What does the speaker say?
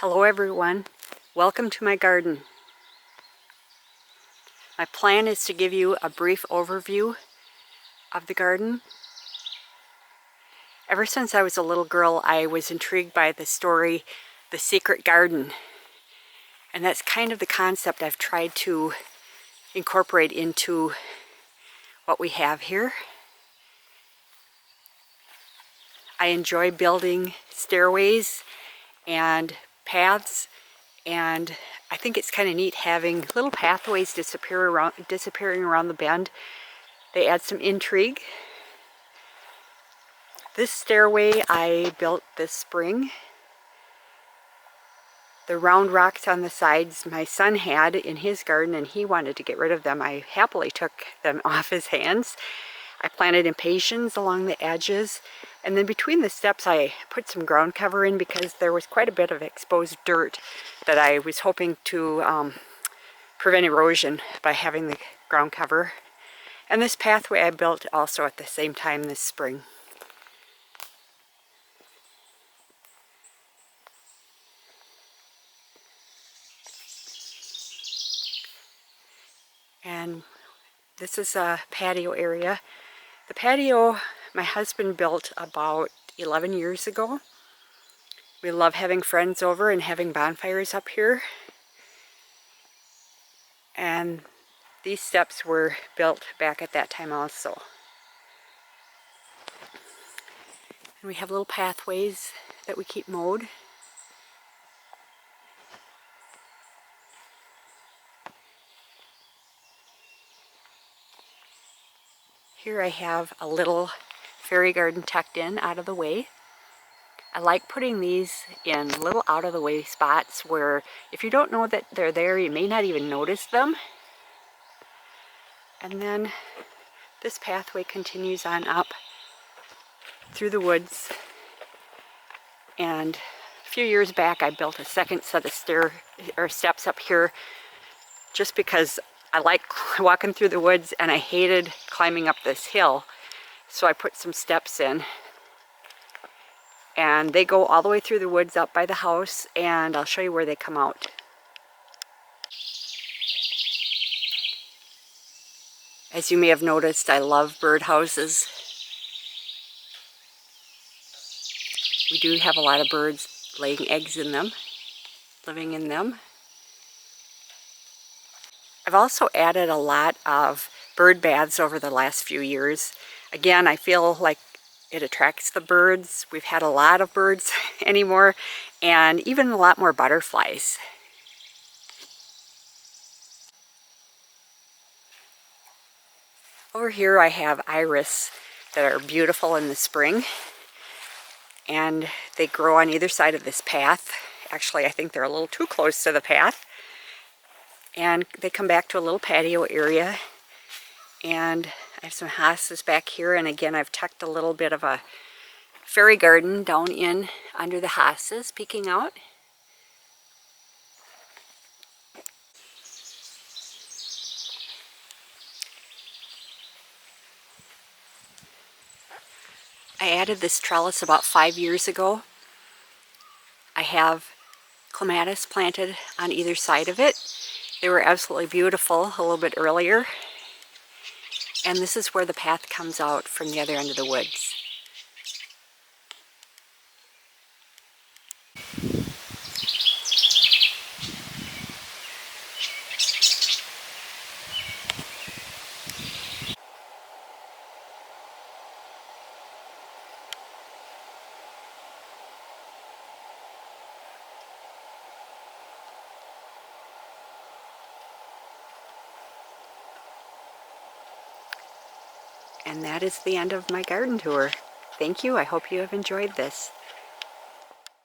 Hello everyone, welcome to my garden. My plan is to give you a brief overview of the garden. Ever since I was a little girl, I was intrigued by the story, The Secret Garden. And that's kind of the concept I've tried to incorporate into what we have here. I enjoy building stairways and paths, and I think it's kind of neat having little pathways disappearing around the bend. They add some intrigue. This stairway I built this spring. The round rocks on the sides my son had in his garden and he wanted to get rid of them. I happily took them off his hands. I planted impatiens along the edges, and then between the steps I put some ground cover in because there was quite a bit of exposed dirt that I was hoping to prevent erosion by having the ground cover. And this pathway I built also at the same time this spring. And this is a patio area. The patio my husband built about 11 years ago. We love having friends over and having bonfires up here. And these steps were built back at that time also. And we have little pathways that we keep mowed. Here I have a little fairy garden tucked in out of the way. I like putting these in little out of the way spots where if you don't know that they're there, you may not even notice them. And then this pathway continues on up through the woods. And a few years back I built a second set of steps up here just because I like walking through the woods and I hated climbing up this hill. So I put some steps in. And they go all the way through the woods up by the house, and I'll show you where they come out. As you may have noticed, I love birdhouses. We do have a lot of birds laying eggs in them, living in them. I've also added a lot of bird baths over the last few years. Again, I feel like it attracts the birds. We've had a lot of birds anymore, and even a lot more butterflies. Over here I have iris that are beautiful in the spring, and they grow on either side of this path. Actually, I think they're a little too close to the path. And they come back to a little patio area, and I have some hostas back here, and again I've tucked a little bit of a fairy garden down in under the hostas peeking out. I added this trellis about 5 years ago. I have clematis planted on either side of it. They were absolutely beautiful a little bit earlier. And this is where the path comes out from the other end of the woods. And that is the end of my garden tour. Thank you. I hope you have enjoyed this.